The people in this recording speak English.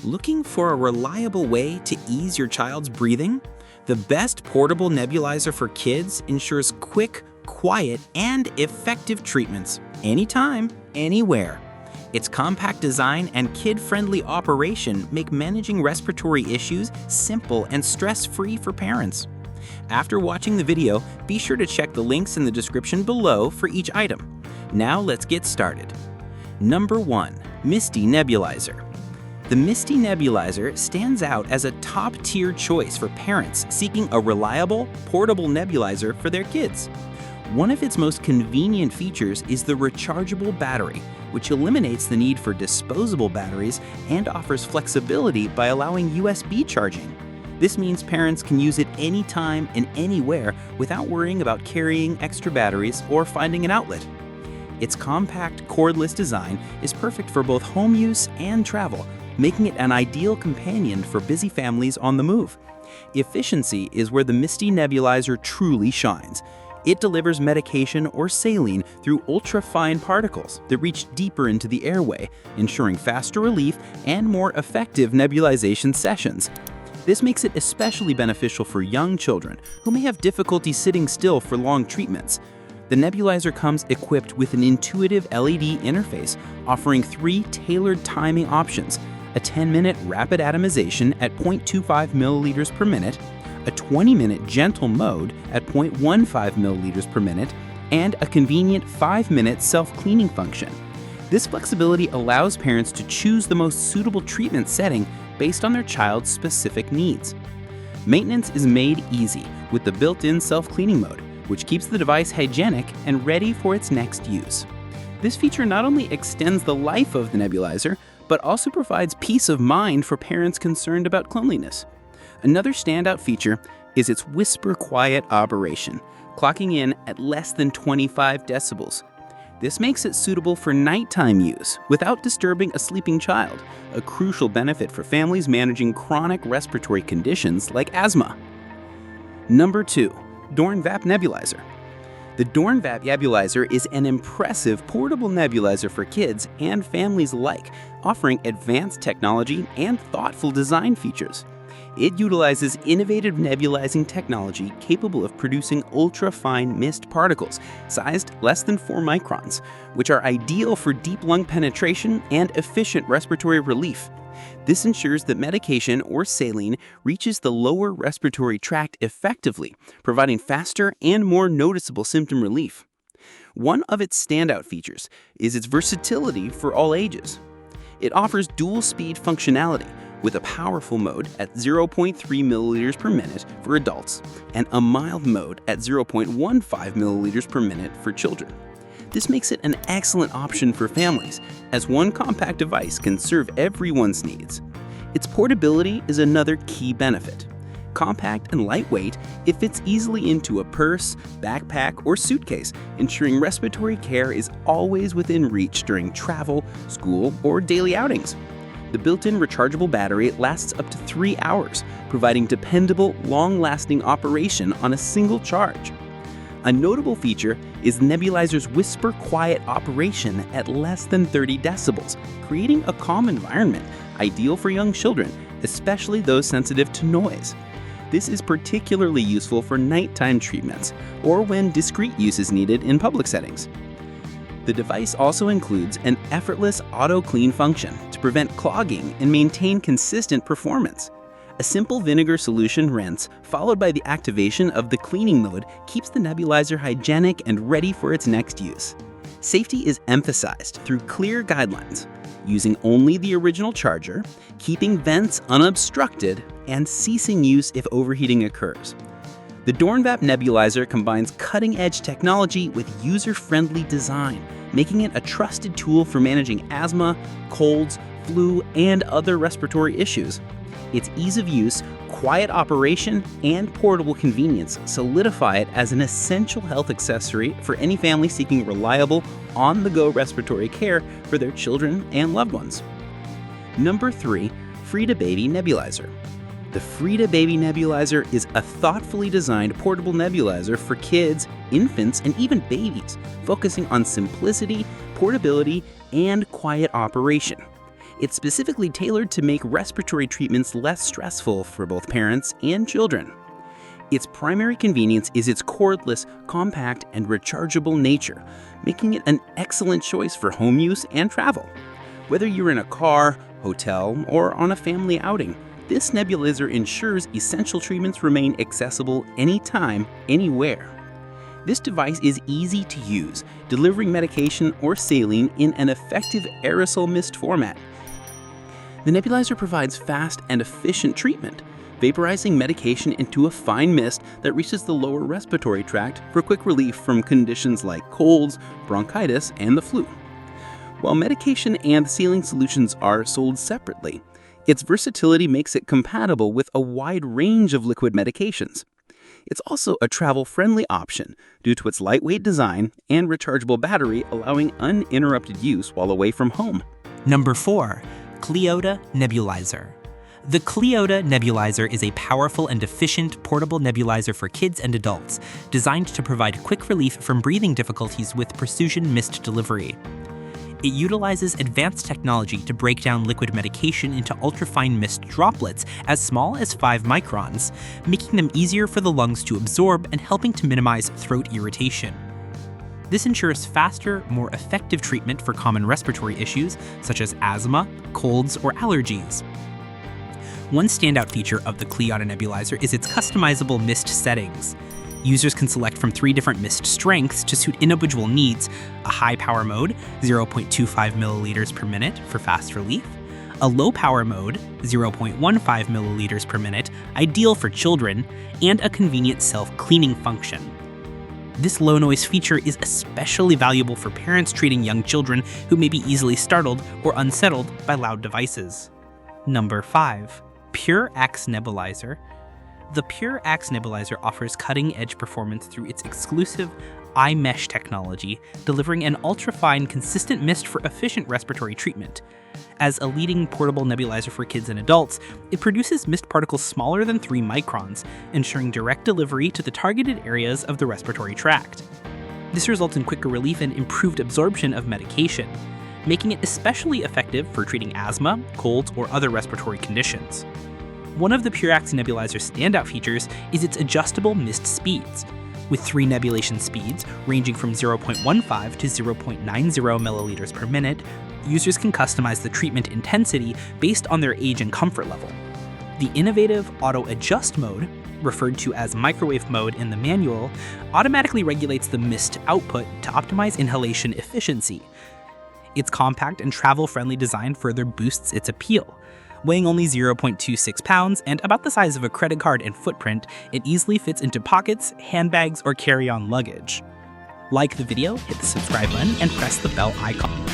Looking for a reliable way to ease your child's breathing? The best portable nebulizer for kids ensures quick, quiet, and effective treatments anytime, anywhere. Its compact design and kid-friendly operation make managing respiratory issues simple and stress-free for parents. After watching the video, be sure to check the links in the description below for each item. Now let's get started. Number 1. Misty Nebulizer. The Misty Nebulizer stands out as a top-tier choice for parents seeking a reliable, portable nebulizer for their kids. One of its most convenient features is the rechargeable battery, which eliminates the need for disposable batteries and offers flexibility by allowing USB charging. This means parents can use it anytime and anywhere without worrying about carrying extra batteries or finding an outlet. Its compact, cordless design is perfect for both home use and travel, making it an ideal companion for busy families on the move. Efficiency is where the Misty Nebulizer truly shines. It delivers medication or saline through ultra-fine particles that reach deeper into the airway, ensuring faster relief and more effective nebulization sessions. This makes it especially beneficial for young children who may have difficulty sitting still for long treatments. The nebulizer comes equipped with an intuitive LED interface, offering 3 tailored timing options: a 10-minute rapid atomization at 0.25 milliliters per minute, a 20-minute gentle mode at 0.15 milliliters per minute, and a convenient 5-minute self-cleaning function. This flexibility allows parents to choose the most suitable treatment setting based on their child's specific needs. Maintenance is made easy with the built-in self-cleaning mode, which keeps the device hygienic and ready for its next use. This feature not only extends the life of the nebulizer, but also provides peace of mind for parents concerned about cleanliness. Another standout feature is its whisper-quiet operation, clocking in at less than 25 decibels. This makes it suitable for nighttime use without disturbing a sleeping child, a crucial benefit for families managing chronic respiratory conditions like asthma. Number 2. Dornvap Nebulizer. The Dornvap Nebulizer is an impressive portable nebulizer for kids and families alike, offering advanced technology and thoughtful design features. It utilizes innovative nebulizing technology capable of producing ultra-fine mist particles, sized less than 4 microns, which are ideal for deep lung penetration and efficient respiratory relief. This ensures that medication or saline reaches the lower respiratory tract effectively, providing faster and more noticeable symptom relief. One of its standout features is its versatility for all ages. It offers dual-speed functionality with a powerful mode at 0.3 milliliters per minute for adults and a mild mode at 0.15 milliliters per minute for children. This makes it an excellent option for families, as one compact device can serve everyone's needs. Its portability is another key benefit. Compact and lightweight, it fits easily into a purse, backpack, or suitcase, ensuring respiratory care is always within reach during travel, school, or daily outings. The built-in rechargeable battery lasts up to 3 hours, providing dependable, long-lasting operation on a single charge. A notable feature is the nebulizer's whisper-quiet operation at less than 30 decibels, creating a calm environment ideal for young children, especially those sensitive to noise. This is particularly useful for nighttime treatments or when discreet use is needed in public settings. The device also includes an effortless auto-clean function to prevent clogging and maintain consistent performance. A simple vinegar solution rinse, followed by the activation of the cleaning mode, keeps the nebulizer hygienic and ready for its next use. Safety is emphasized through clear guidelines, using only the original charger, keeping vents unobstructed, and ceasing use if overheating occurs. The Dornvap Nebulizer combines cutting-edge technology with user-friendly design, making it a trusted tool for managing asthma, colds, flu, and other respiratory issues. Its ease of use, quiet operation, and portable convenience solidify it as an essential health accessory for any family seeking reliable, on-the-go respiratory care for their children and loved ones. Number 3. Frida Baby Nebulizer. The Frida Baby Nebulizer is a thoughtfully designed portable nebulizer for kids, infants, and even babies, focusing on simplicity, portability, and quiet operation. It's specifically tailored to make respiratory treatments less stressful for both parents and children. Its primary convenience is its cordless, compact, and rechargeable nature, making it an excellent choice for home use and travel. Whether you're in a car, hotel, or on a family outing, this nebulizer ensures essential treatments remain accessible anytime, anywhere. This device is easy to use, delivering medication or saline in an effective aerosol mist format. The nebulizer provides fast and efficient treatment, vaporizing medication into a fine mist that reaches the lower respiratory tract for quick relief from conditions like colds, bronchitis, and the flu. While medication and saline solutions are sold separately, its versatility makes it compatible with a wide range of liquid medications. It's also a travel-friendly option due to its lightweight design and rechargeable battery, allowing uninterrupted use while away from home. Number 4. Kleota Nebulizer. The Kleota Nebulizer is a powerful and efficient portable nebulizer for kids and adults, designed to provide quick relief from breathing difficulties with precision mist delivery. It utilizes advanced technology to break down liquid medication into ultrafine mist droplets as small as 5 microns, making them easier for the lungs to absorb and helping to minimize throat irritation. This ensures faster, more effective treatment for common respiratory issues such as asthma, colds, or allergies. One standout feature of the Kleota Nebulizer is its customizable mist settings. Users can select from 3 different mist strengths to suit individual needs: a high power mode, 0.25 milliliters per minute for fast relief, a low power mode, 0.15 milliliters per minute, ideal for children, and a convenient self-cleaning function. This low noise feature is especially valuable for parents treating young children who may be easily startled or unsettled by loud devices. Number 5. Purax Nebulizer. The Purax Nebulizer offers cutting-edge performance through its exclusive iMesh technology, delivering an ultra-fine, consistent mist for efficient respiratory treatment. As a leading portable nebulizer for kids and adults, it produces mist particles smaller than 3 microns, ensuring direct delivery to the targeted areas of the respiratory tract. This results in quicker relief and improved absorption of medication, making it especially effective for treating asthma, colds, or other respiratory conditions. One of the Purax Nebulizer's standout features is its adjustable mist speeds. With 3 nebulation speeds, ranging from 0.15 to 0.90 milliliters per minute, users can customize the treatment intensity based on their age and comfort level. The innovative Auto Adjust mode, referred to as microwave mode in the manual, automatically regulates the mist output to optimize inhalation efficiency. Its compact and travel-friendly design further boosts its appeal. Weighing only 0.26 pounds and about the size of a credit card in footprint, it easily fits into pockets, handbags, or carry-on luggage. Like the video, hit the subscribe button, and press the bell icon.